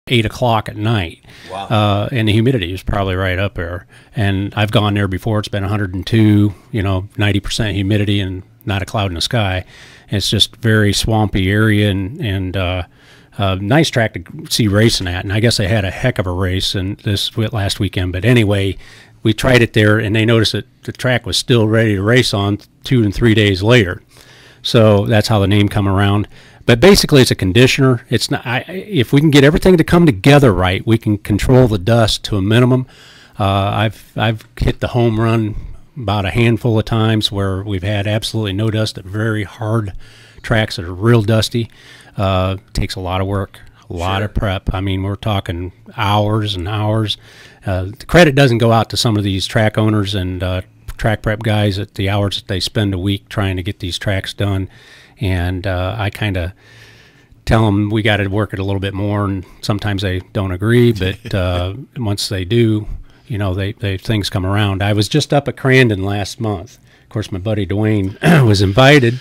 8 o'clock at night. Wow. And the humidity is probably right up there. And I've gone there before. It's been 102, 90% humidity and not a cloud in the sky. And it's just very swampy area and nice track to see racing at. And I guess they had a heck of a race in this last weekend. But anyway, we tried it there, and they noticed that the track was still ready to race on 2 and 3 days later. So that's how the name come around. But basically, it's a conditioner. It's not. If we can get everything to come together right, we can control the dust to a minimum. I've hit the home run about a handful of times where we've had absolutely no dust at very hard tracks that are real dusty. Takes a lot of work, a lot of prep. I mean, we're talking hours and hours. The credit doesn't go out to some of these track owners and track prep guys at the hours that they spend a week trying to get these tracks done. And I kind of tell them we got to work it a little bit more, and sometimes they don't agree, but once they do, they things come around. I was just up at Crandon last month. Of course, my buddy Dwayne was invited.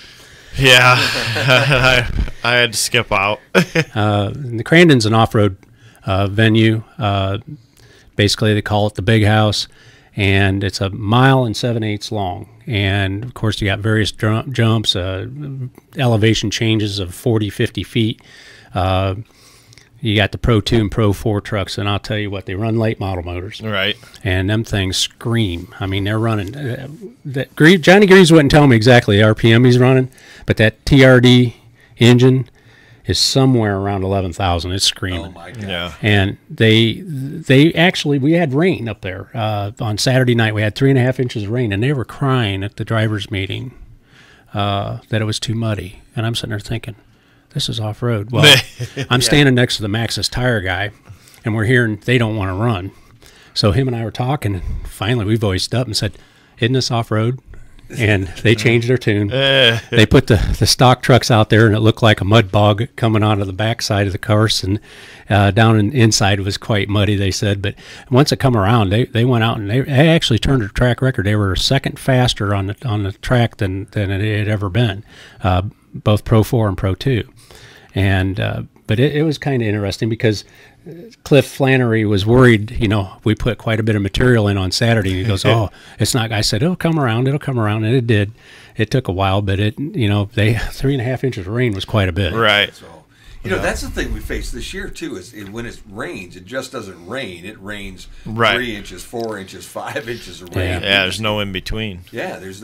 Yeah, I had to skip out. The Crandon's an off-road venue. Basically, they call it the Big House, and it's 1 mile and 7/8 long. And of course, you got various jumps, elevation changes of 40, 50 feet. You got the Pro 2 and Pro 4 trucks, and I'll tell you what, they run late model motors. Right. And them things scream. I mean, they're running. Johnny Greaves wouldn't tell me exactly the RPM he's running, but that TRD engine is somewhere around 11,000. It's screaming. Oh my God. Yeah. And they actually, we had rain up there on Saturday night. We had 3.5 inches of rain, and they were crying at the drivers' meeting that it was too muddy. And I'm sitting there thinking, this is off road. Well, I'm standing next to the Maxxis tire guy, and we're hearing they don't want to run. So him and I were talking, and finally we voiced up and said, "Isn't this off road?" And they changed their tune. They put the stock trucks out there, and it looked like a mud bog coming out of the backside of the course, and down inside it was quite muddy, they said. But once it come around, they went out and they actually turned their track record. They were a second faster on the track than it had ever been, both Pro 4 and Pro 2. And but it was kind of interesting because Cliff Flannery was worried, we put quite a bit of material in on Saturday, and he goes, "Oh, it's not." I said, it'll come around, and it did. It took a while, but they 3.5 inches of rain was quite a bit. Right. So, that's the thing we face this year too. Is when it rains, it just doesn't rain. It rains 3 inches, 4 inches, 5 inches of rain. Yeah, there's no in between. Yeah, there's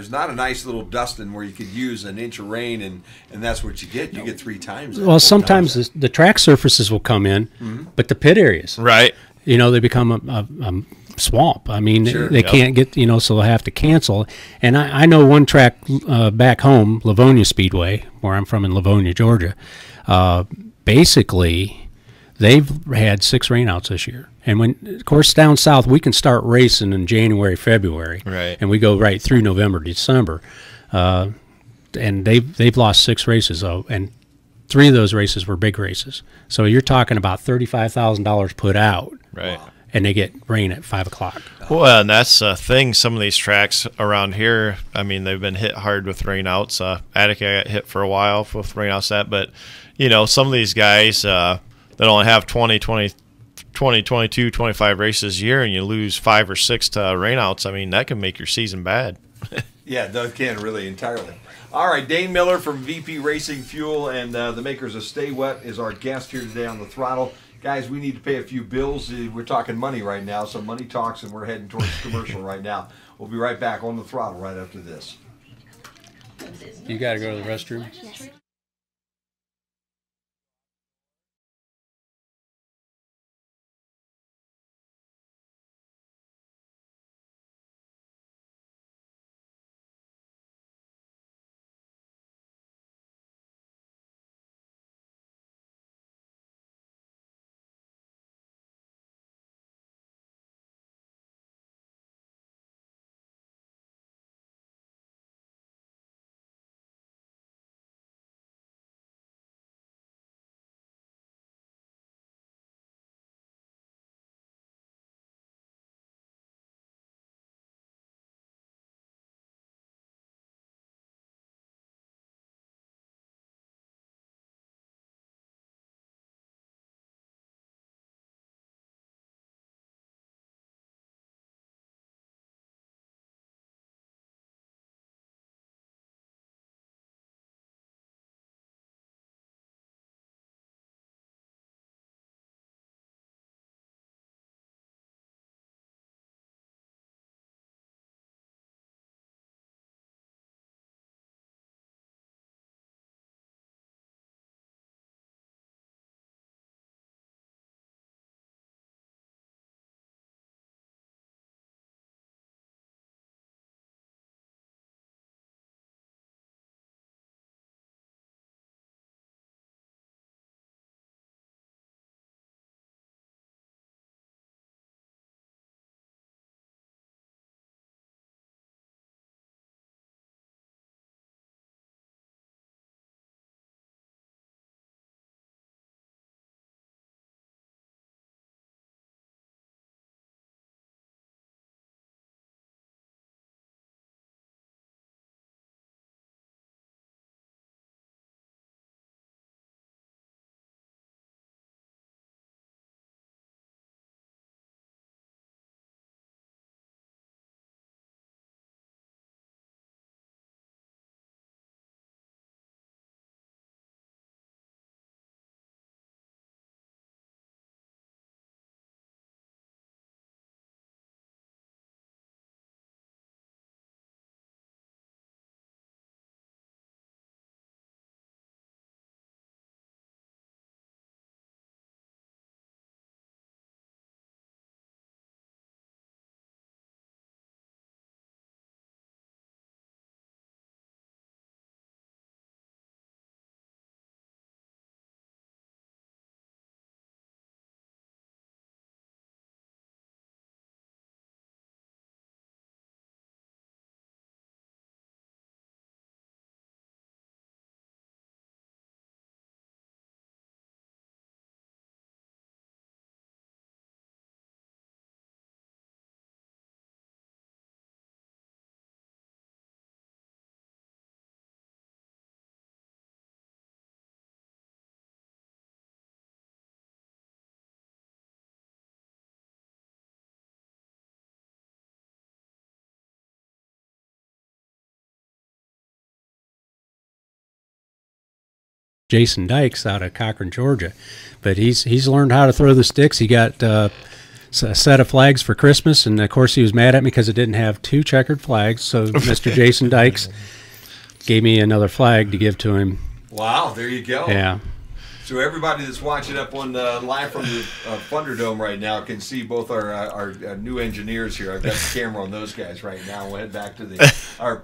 not a nice little dusting where you could use an inch of rain and that's what you get. You get 3 times that. Well, sometimes the track surfaces will come in, but the pit areas, Right. they become a swamp. I mean, they can't get, so they'll have to cancel. And I know one track back home, Livonia Speedway, where I'm from in Livonia, Georgia. Basically, they've had 6 rainouts this year. And of course, down south, we can start racing in January, February. Right. And we go right through November, December. And they've lost 6 races, though. And 3 of those races were big races. So you're talking about $35,000 put out. Right. Wow. And they get rain at 5 o'clock. Well, and that's the thing. Some of these tracks around here, I mean, they've been hit hard with rainouts. Attica got hit for a while with rainouts. But some of these guys that only have 20, 22, 25 races a year, and you lose 5 or 6 to rainouts. I mean, that can make your season bad. Yeah, that can really entirely. All right, Dane Miller from VP Racing Fuel and the makers of Stay Wet is our guest here today on The Throttle. Guys, we need to pay a few bills. We're talking money right now, so money talks, and we're heading towards commercial right now. We'll be right back on The Throttle right after this. You got to go to the restroom? Yes. Jason Dykes out of Cochran, Georgia. But he's learned how to throw the sticks. He got a set of flags for Christmas, and of course he was mad at me because it didn't have 2 checkered flags. So Mr. Jason Dykes gave me another flag to give to him. Wow, there you go. Yeah. So everybody that's watching up on live from the Funderdome right now can see both our new engineers here. I've got the camera on those guys right now. We'll head back to our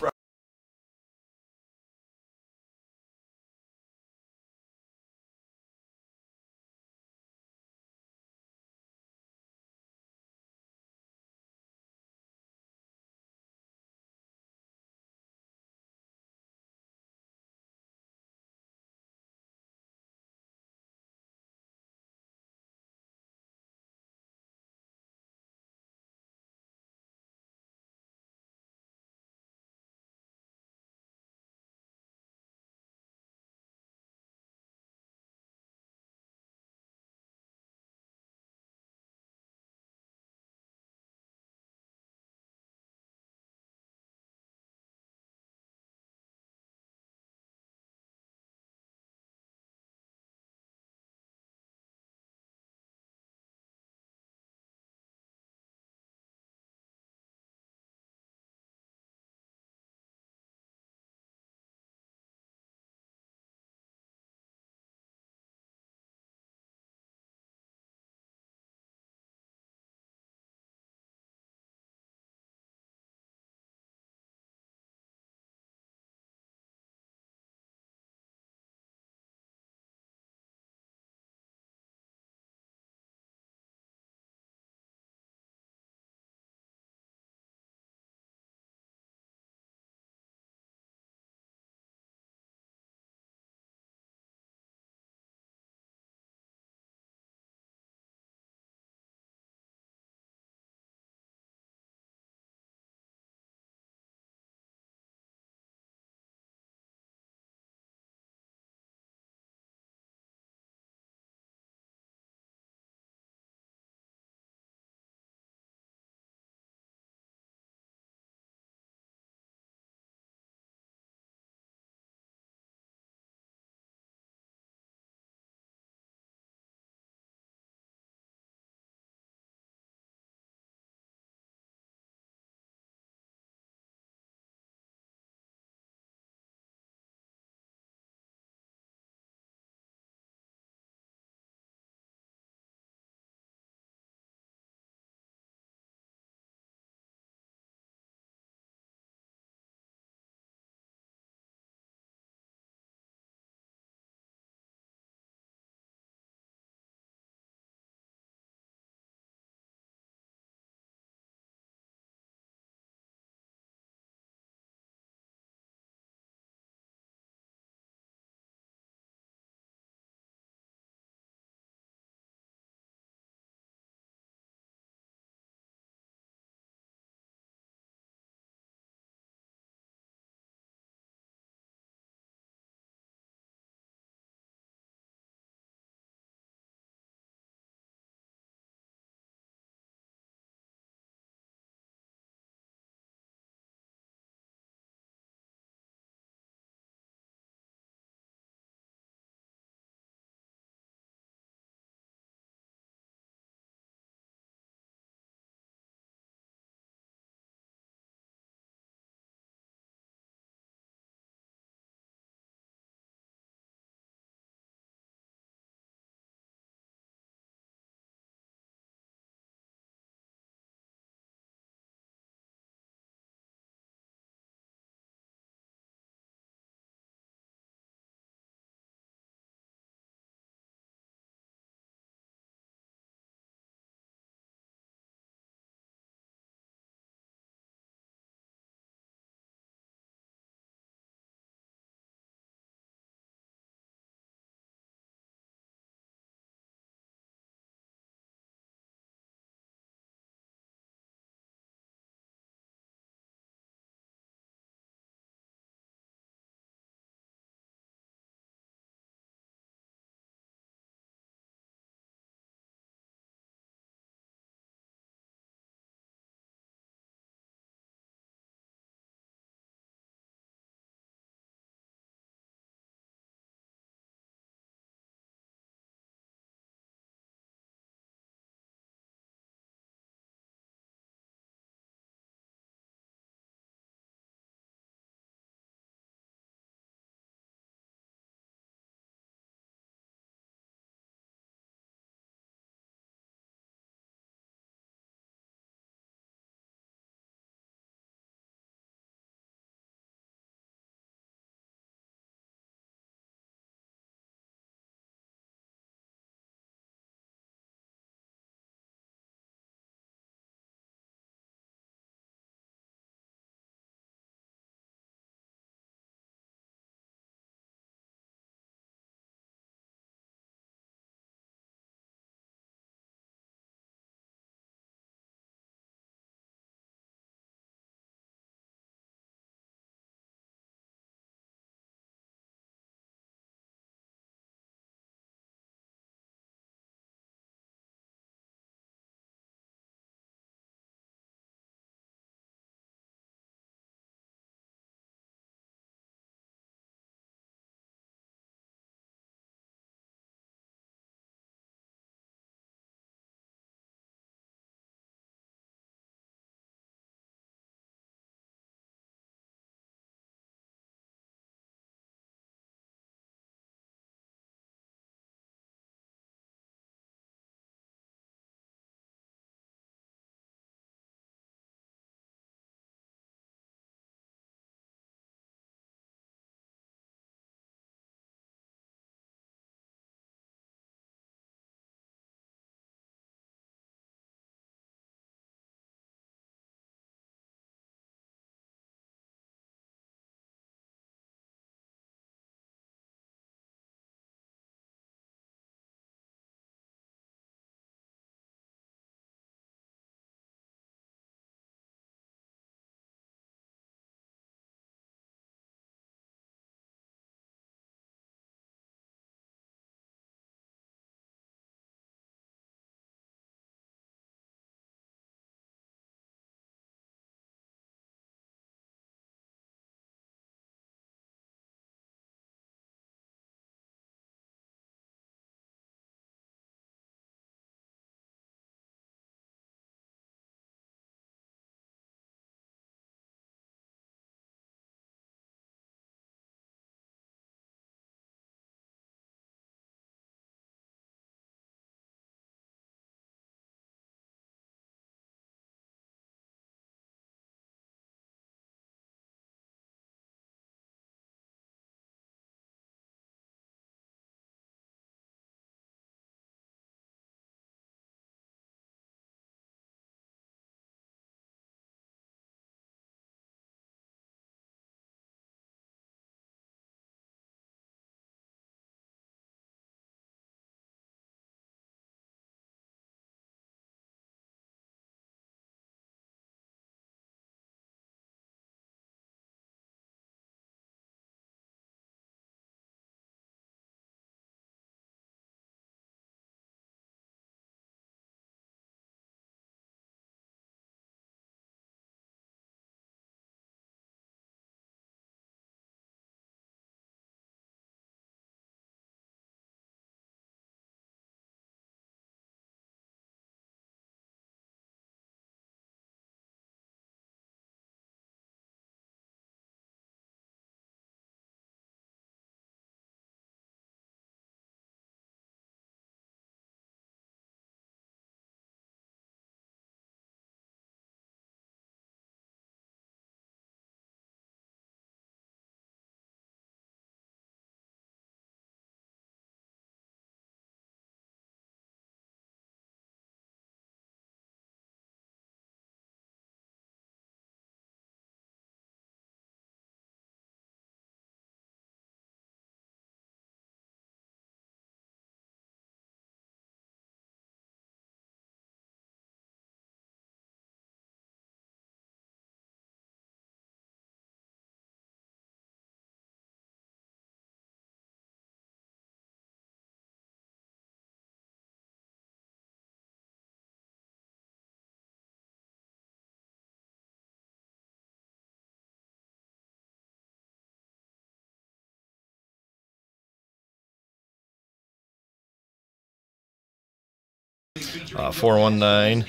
419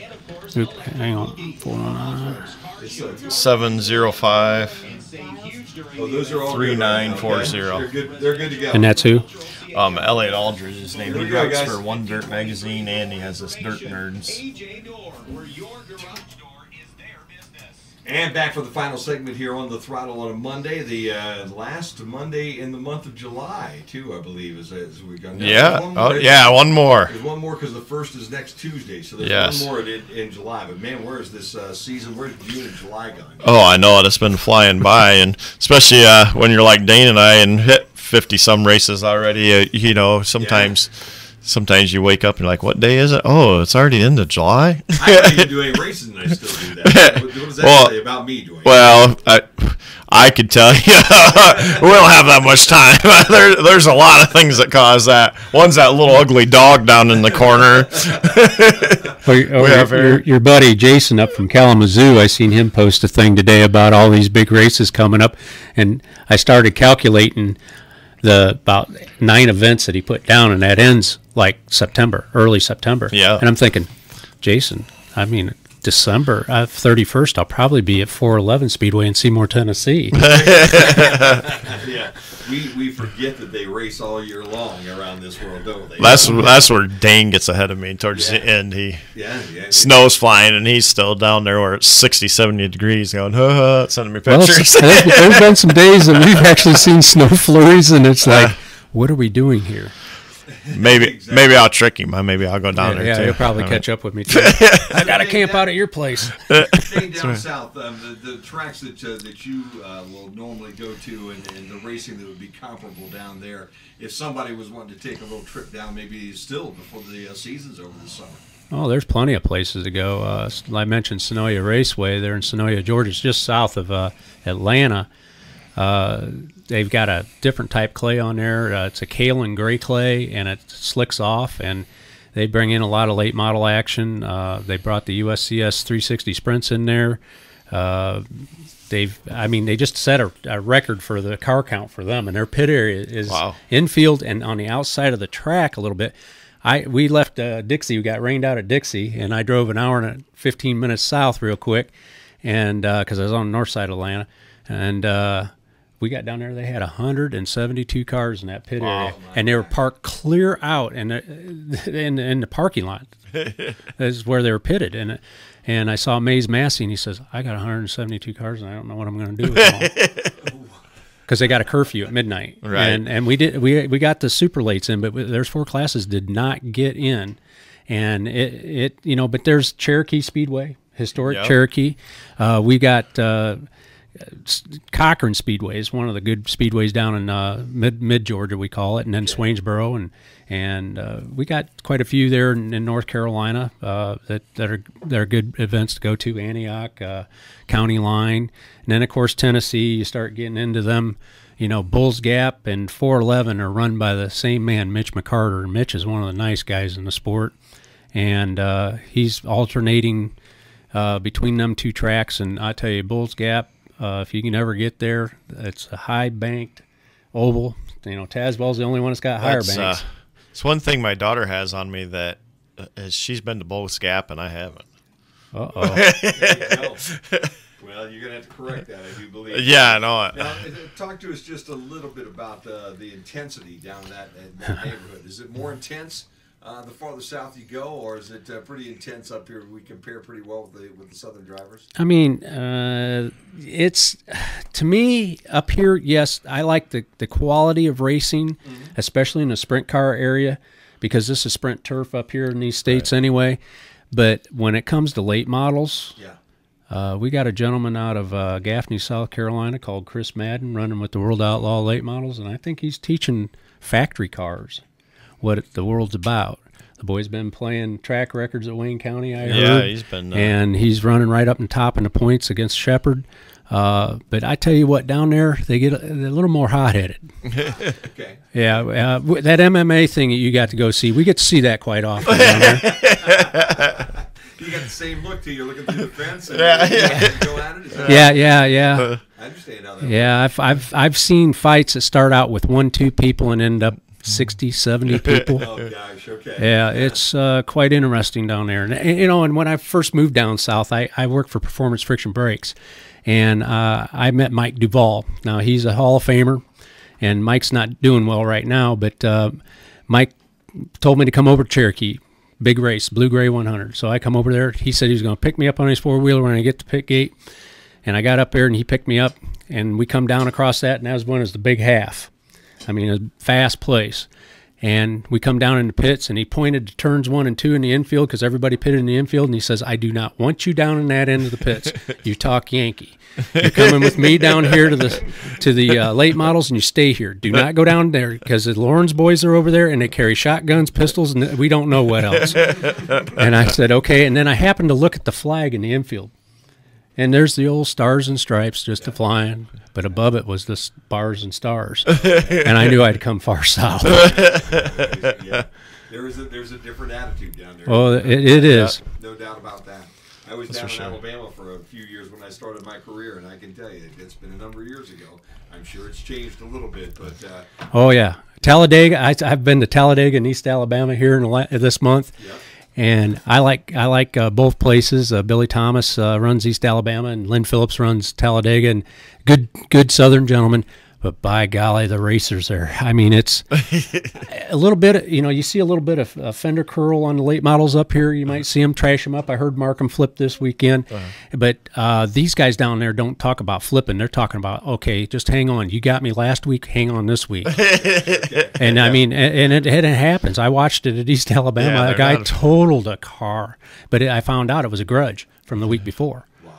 Hang on. 419. 705 Oh, those are all 3940. They're good. They're good to go. And that's who? Elliot Aldridge is his name. He we go, writes guys. for One Dirt magazine, and he has this Dirt Nerds. And back for the final segment here on the Throttle on a Monday, the last Monday in the month of July, too, I believe, as we go. Yeah. One more. There's one more because the first is next Tuesday, so there's Yes. one more in July. But man, where is this season? Where's June and July going? Oh, I know it. It's been flying by, and especially when you're like Dane and I and hit 50-some races already. Sometimes you wake up and you're like, what day is it? Oh, it's already into July? I don't even do any races, and I still do that. What does that say about me, Dwayne? Well, I could tell you, we don't have that much time. There's a lot of things that cause that. One's that little ugly dog down in the corner. Your buddy Jason up from Kalamazoo, I seen him post a thing today about all these big races coming up, and I started calculating about 9 events that he put down, and that ends like early September. Yeah. And I'm thinking, Jason, I mean, December 31st, I'll probably be at 411 Speedway in Seymour, Tennessee. Yeah, we forget that they race all year long around this world, don't they? That's where Dane gets ahead of me towards the end. Snow's flying, and he's still down there where it's 60, 70 degrees going, sending me pictures. Well, there's been some days that we've actually seen snow flurries, and it's like, what are we doing here? Maybe I'll trick him. Maybe I'll go down there too. Yeah, he'll probably catch up with me too. I got to camp out at your place. Staying down south, the tracks that you will normally go to and the racing that would be comparable down there, if somebody was wanting to take a little trip down, maybe still before the season's over this summer. Oh, there's plenty of places to go. I mentioned Sonoya Raceway. They're in Sonoya, Georgia. It's just south of Atlanta. They've got a different type clay on there. It's a kaolin gray clay, and it slicks off, and they bring in a lot of late model action. They brought the USCS 360 Sprints in there. They just set a record for the car count for them, and their pit area is infield and on the outside of the track a little bit. We left Dixie. We got rained out at Dixie, and I drove an hour and 15 minutes south real quick, and because I was on the north side of Atlanta, and we got down there. They had 172 cars in that pit area, and they were parked clear out in the parking lot. This is where they were pitted, and I saw Maze Massey, and he says, "I got 172 cars, and I don't know what I'm going to do with them all." Because they got a curfew at midnight, right? And we got the super lates in, but there's 4 classes did not get in, and but there's Cherokee Speedway, historic Cherokee. We got. Cochran Speedway is one of the good speedways down in mid Georgia, we call it, and then Swainsboro, and we got quite a few there in North Carolina that are good events to go to. Antioch, County Line, and then of course Tennessee. You start getting into them. Bulls Gap and 411 are run by the same man, Mitch McCarter. And Mitch is one of the nice guys in the sport, and he's alternating between them 2 tracks. And I tell you, Bulls Gap. If you can ever get there, it's a high-banked oval. Tazewell's the only one that's got higher banks. It's one thing my daughter has on me that she's been to Bulls Gap and I haven't. Uh-oh. Well, you're going to have to correct that, I do believe. Yeah, I know it. Now, talk to us just a little bit about the intensity down in that neighborhood. Is it more intense the farther south you go, or is it pretty intense up here? We compare pretty well with the southern drivers. I mean, it's to me up here. Yes, I like the quality of racing, especially in the sprint car area, because this is sprint turf up here in these states anyway. But when it comes to late models, we got a gentleman out of Gaffney, South Carolina, called Chris Madden, running with the World Outlaw late models, and I think he's teaching factory cars what the world's about. The boy's been playing track records at Wayne County, I heard. Yeah, he's been. And he's running right up and top in the points against Shepherd. But I tell you what, down there, they're a little more hot-headed. Okay. Yeah, that MMA thing that you got to go see, we get to see that quite often down there. You got the same look to you. You're looking through the fence and go at it? Yeah. I understand how that works. Yeah, I've seen fights that start out with 1-2 people and end up 60, 70 people. Oh gosh, okay. Yeah, it's quite interesting down there. And when I first moved down south, I worked for Performance Friction Brakes, and I met Mike Duvall. Now, he's a Hall of Famer, and Mike's not doing well right now, but Mike told me to come over to Cherokee, big race, Blue-Gray 100. So I come over there. He said he was going to pick me up on his four-wheeler when I get to pit gate, and I got up there, and he picked me up, and we come down across that, and that was one is the big half. I mean, a fast place. And we come down in the pits, and he pointed to turns 1 and 2 in the infield because everybody pitted in the infield, and he says, I do not want you down in that end of the pits. You talk Yankee. You're coming with me down here to the late models, and you stay here. Do not go down there because the Lawrence boys are over there, and they carry shotguns, pistols, and we don't know what else. And I said, okay. And then I happened to look at the flag in the infield, and there's the old stars and stripes just a flying, but above it was the bars and stars. And I knew I'd come far south. Yeah. There's a different attitude down there. Oh, it is. No doubt about that. I was down in Alabama for a few years when I started my career, and I can tell you, it's been a number of years ago. I'm sure it's changed a little bit, but... oh, yeah. Talladega, I've been to Talladega in East Alabama here this month. Yep. And I like both places. Billy Thomas runs East Alabama, and Lynn Phillips runs Talladega, and good Southern gentlemen. But by golly, the racers there. I mean, it's a little bit, you see a little bit of fender curl on the late models up here. You might see them trash them up. I heard Markham flip this weekend. But these guys down there don't talk about flipping. They're talking about, okay, just hang on. You got me last week, hang on this week. And I mean, and it happens. I watched it at East Alabama. Yeah, a guy totaled a car. But I found out it was a grudge from the week before. Wow.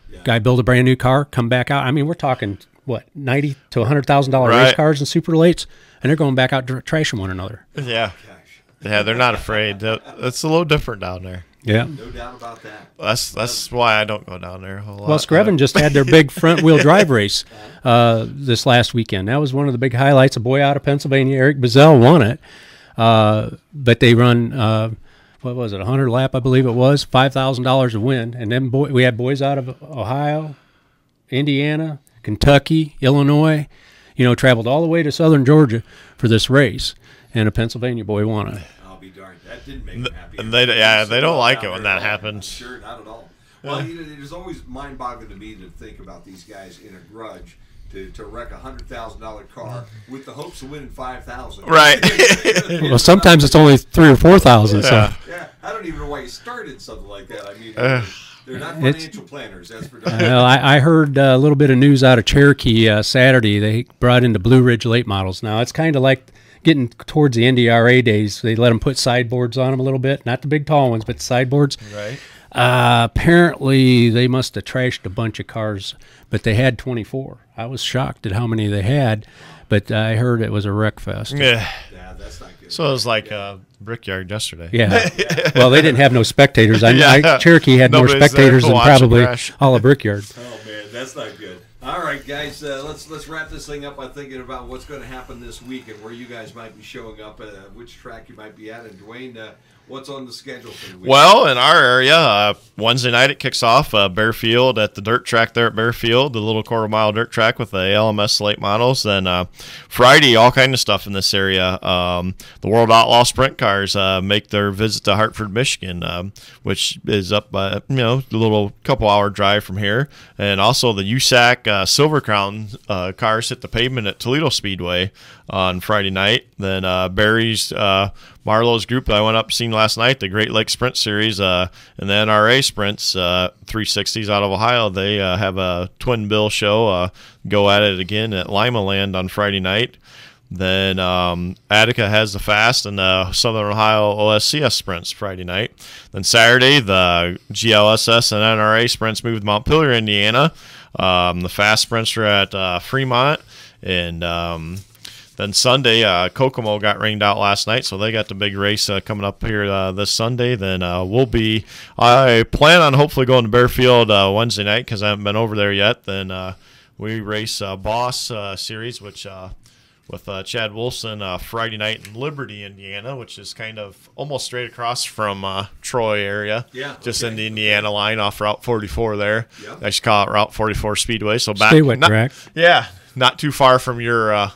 Yeah. Guy built a brand new car, come back out. I mean, we're talking... what, $90,000 to $100,000 right. race cars and super lates, and they're going back out trashing one another. Yeah. Yeah, they're not afraid. It's a little different down there. Yeah. No doubt about that. That's why I don't go down there a whole lot. Well, Screven just had their big front-wheel drive race this last weekend. That was one of the big highlights. A boy out of Pennsylvania, Eric Bazell, won it. But they run, what was it, 100 lap, I believe it was, $5,000 a win. And then we had boys out of Ohio, Indiana, Kentucky, Illinois, traveled all the way to southern Georgia for this race, and a Pennsylvania boy won it. I'll be darned. That didn't make them happy. And they don't like it when that happens. Sure, not at all. Well, it is always mind-boggling to me to think about these guys in a grudge to wreck a $100,000 car with the hopes of winning $5,000. Right. Well, sometimes it's only $3,000 or $4,000. So. Yeah, I don't even know why you started something like that. I mean. They're not financial planners, that's for darn. Well, I heard a little bit of news out of Cherokee Saturday. They brought in the Blue Ridge late models. Now, it's kind of like getting towards the NDRA days. They let them put sideboards on them a little bit. Not the big tall ones, but the sideboards. Right. Apparently, they must have trashed a bunch of cars, but they had 24. I was shocked at how many they had, but I heard it was a wreck fest. Yeah. Yeah, that's not good. So it was like Brickyard yesterday. Yeah. Well, they didn't have no spectators. Cherokee had Nobody's more spectators than probably all of Brickyard. Oh man, that's not good. All right, guys, let's wrap this thing up by thinking about what's going to happen this week and where you guys might be showing up, which track you might be at. And Dwayne, what's on the schedule for the week? Well, in our area, Wednesday night it kicks off Bearfield at the dirt track there at Bearfield, the little quarter-mile dirt track with the LMS late models. Then Friday, all kind of stuff in this area. The World Outlaw Sprint Cars make their visit to Hartford, Michigan, which is up by a little couple-hour drive from here. And also the USAC Silver Crown cars hit the pavement at Toledo Speedway on Friday night. Then Barry's Marlowe's group that I went up seen last night, the Great Lakes Sprint Series, and the NRA Sprints 360s out of Ohio. They have a twin bill show. Go at it again at Lima Land on Friday night. Then Attica has the Fast and the Southern Ohio OSCS Sprints Friday night. Then Saturday, the GLSS and NRA Sprints move to Montpelier, Indiana. The Fast Sprints are at Fremont. And then Sunday, Kokomo got rained out last night, so they got the big race coming up here this Sunday. Then I plan on hopefully going to Bearfield Wednesday night because I haven't been over there yet. Then we race Boss Series, which with Chad Wilson Friday night in Liberty, Indiana, which is kind of almost straight across from Troy area. Yeah, just okay. in the Indiana line off Route 44 there. Yep. I just call it Route 44 Speedway. So back, Stay wet track. Yeah, not too far from your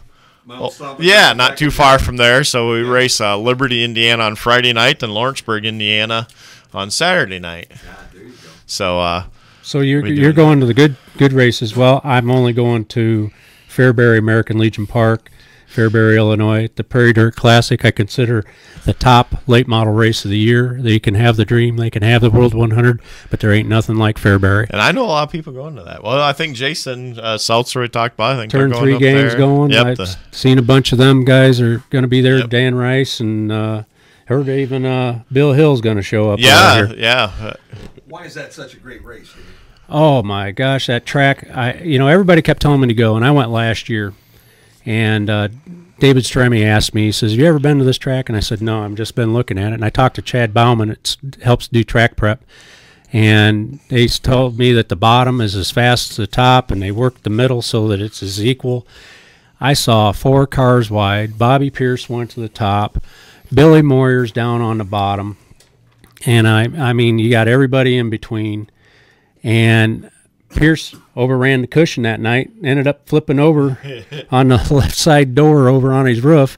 Yeah, not too far from there. So we race Liberty, Indiana on Friday night, and Lawrenceburg, Indiana on Saturday night. There you go. So so you're going to the good races. Well, I'm only going to Fairbury American Legion Park, Fairbury, Illinois. The Prairie Dirt Classic I consider the top late model race of the year. They can have the Dream, they can have the World 100, but there ain't nothing like Fairbury. And I know a lot of people going to that. Well, I think Jason Seltzer we talked about. I think Turn they're going 3 games there. going. Yep, I've seen a bunch of them guys are going to be there. Yep. Dan Rice and heard even Bill Hill's going to show up. Yeah, here. yeah. Why is that such a great race, Dave? Oh my gosh, that track! Everybody kept telling me to go, and I went last year. And David Stremme asked me, he says, "Have you ever been to this track?" And I said, "No, I've just been looking at it." And I talked to Chad Bauman, it helps do track prep, and they told me that the bottom is as fast as the top, and they worked the middle so that it's as equal. I saw 4 cars wide. Bobby Pierce went to the top. Billy Moyer's down on the bottom, and I mean, you got everybody in between. And Pierce overran the cushion that night, ended up flipping over on the left side door over on his roof.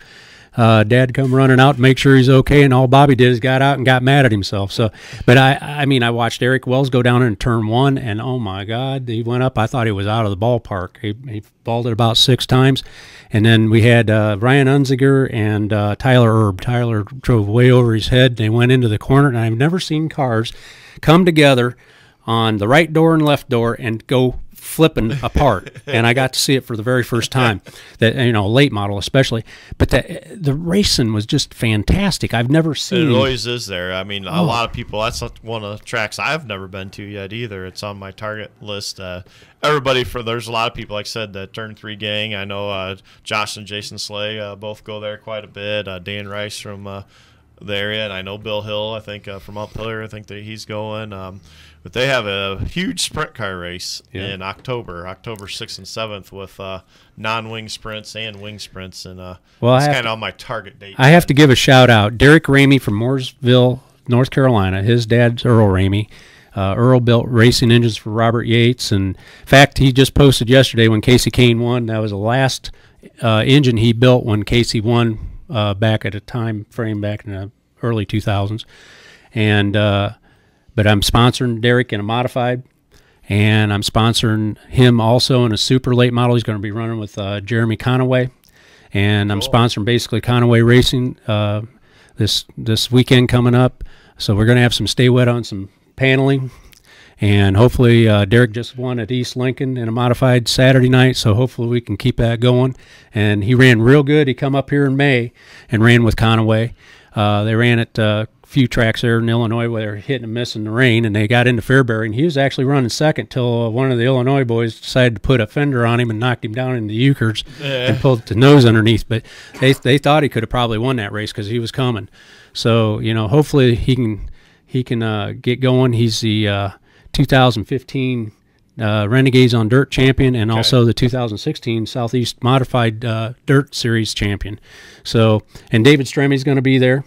Dad come running out to make sure he's okay, and all Bobby did is got out and got mad at himself. So, but I mean, I watched Eric Wells go down in turn 1, and oh my God, he went up. I thought he was out of the ballpark. He balled it about 6 times, and then we had Ryan Unziger and Tyler Erb. Tyler drove way over his head. They went into the corner, and I've never seen cars come together on the right door and left door and go flipping apart. And I got to see it for the very first time, that late model especially. But the racing was just fantastic. I've never seen. It always is there. I mean, a lot of people, that's one of the tracks I've never been to yet either. It's on my target list. There's a lot of people, like I said, the Turn 3 gang. I know Josh and Jason Slay both go there quite a bit. Dan Rice from the area, and I know Bill Hill, I think, from Montpelier, I think that he's going. But they have a huge sprint car race in October 6th and 7th, with non-wing sprints and wing sprints, and it's kind of on my target date. I have to give a shout out. Derek Ramey from Mooresville, North Carolina. His dad's Earl Ramey. Earl built racing engines for Robert Yates, and in fact, he just posted yesterday when Casey Kane won. That was the last engine he built when Casey won back at a time frame back in the early 2000s, and but I'm sponsoring Derek in a modified, and I'm sponsoring him also in a super late model. He's going to be running with Jeremy Conaway, and I'm sponsoring basically Conaway Racing this weekend coming up. So we're going to have some stay wet on some paneling, and hopefully Derek just won at East Lincoln in a modified Saturday night, so hopefully we can keep that going. And he ran real good. He come up here in May and ran with Conaway. They ran at few tracks there in Illinois where they're hitting and missing the rain, and they got into Fairbury, and he was actually running second till one of the Illinois boys decided to put a fender on him and knocked him down into the Euchres and pulled the nose underneath. But they thought he could have probably won that race because he was coming. So hopefully he can get going. He's the 2015 Renegades on Dirt champion, and also the 2016 Southeast Modified Dirt Series champion. So, and David Stremme's going to be there.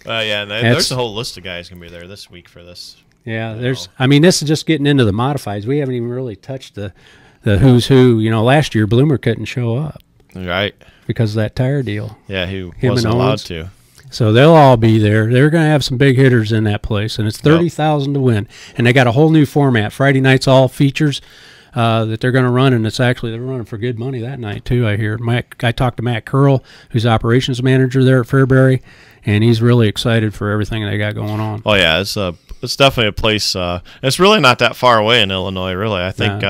There's a whole list of guys going to be there this week for this. Yeah, I mean, this is just getting into the modifieds. We haven't even really touched the who's who. Last year Bloomer couldn't show up. Right. Because of that tire deal. Yeah, he wasn't allowed to. So they'll all be there. They're going to have some big hitters in that place, and it's $30,000 to win. And they got a whole new format. Friday night's all features that they're going to run, and they're running for good money that night too. I hear. I talked to Matt Curl, who's operations manager there at Fairbury, and he's really excited for everything they got going on. Oh yeah, it's definitely a place. It's really not that far away in Illinois, really. I think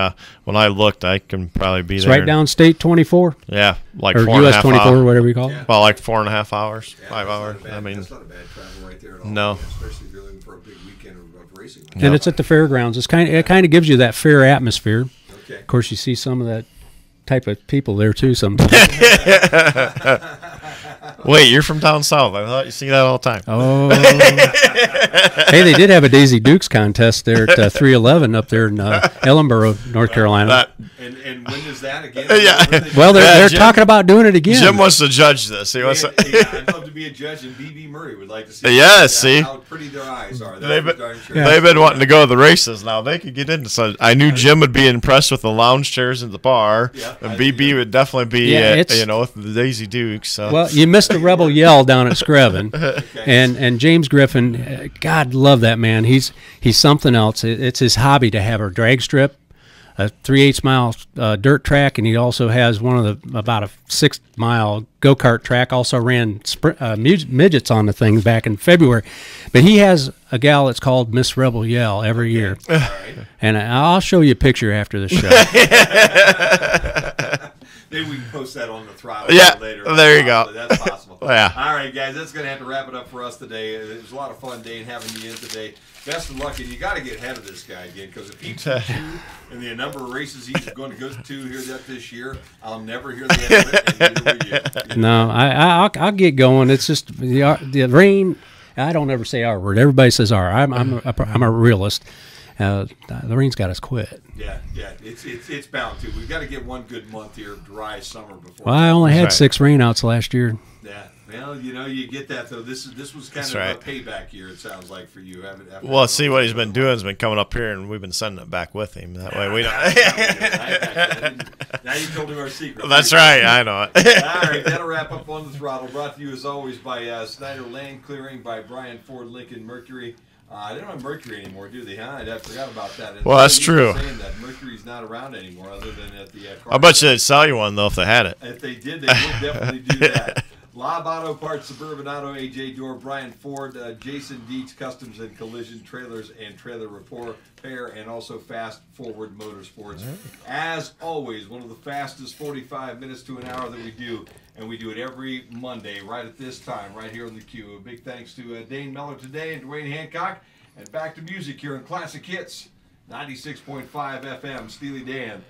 when I looked, I can probably be there. It's right down State 24. Yeah, like or 4.5 US 24, hours. Whatever you call it. Well, like 4.5 hours, 5 hours. I mean, that's not a bad travel right there at all. No, especially if you're looking for a big weekend of racing. And it's at the fairgrounds. It kind of gives you that fair atmosphere. Okay. Of course, you see some of that type of people there too sometimes. Wait, you're from down south. I thought you see that all the time. Oh. Hey, they did have a Daisy Dukes contest there at 311 up there in Ellenboro, North Carolina. And when is that again? Yeah. Well, they're Jim, talking about doing it again. Jim wants to judge this. He wants to. I'd love to be a judge, and B.B. Murray would like to see see how pretty their eyes are. They've been wanting to go to the races now. They could get into some. I knew Jim would be impressed with the lounge chairs in the bar, and BB would definitely be, with the Daisy Dukes. So. Well, you missed the Rebel Yell down at Screven, and James Griffin, God love that man. He's something else. It's his hobby to have a drag strip, a 3/8 mile dirt track, and he also has about a 6 mile go-kart track. Also ran midgets on the thing back in February. But he has a gal that's called Miss Rebel Yell every year. Right. And I'll show you a picture after the show. Maybe we can post that on the throttle later. There you go. That's possible. Yeah. All right, guys, that's going to have to wrap it up for us today. It was a lot of fun, Dane, having you in today. Best of luck, and you got to get ahead of this guy again, because if he beats you in the number of races he's going to go to here this year, I'll never hear the end of it, and neither will you. No, I'll get going. It's just the rain. I don't ever say our word. Everybody says our. I'm a realist. The rain's got us quit. Yeah, it's bound to. We've got to get one good month here of dry summer before. Well, I only had 6 rainouts last year. Yeah, well, you get that though. This was kind of a payback year. It sounds like for you. Well, see what he's been doing has been coming up here, and we've been sending it back with him. That way we don't. Now you told him our secret. That's right. I know it. All right, that'll wrap up On the Throttle. Brought to you as always by Snyder Land Clearing, by Brian Ford Lincoln Mercury. They don't have Mercury anymore, do they? Huh? I forgot about that. Well, that's true. Saying that Mercury's not around anymore, other than at the. I bet you they'd sell you one though if they had it. If they did, they would definitely do that. Lob Auto Parts, Suburban Auto, AJ Door, Brian Ford, Jason Dietz, Customs and Collision Trailers and Trailer Repair, and also Fast Forward Motorsports. As always, one of the fastest 45 minutes to an hour that we do, and we do it every Monday right at this time, right here on the Q. A big thanks to Dane Miller today and Dwayne Hancock. And back to music here in Classic Hits, 96.5 FM, Steely Dan.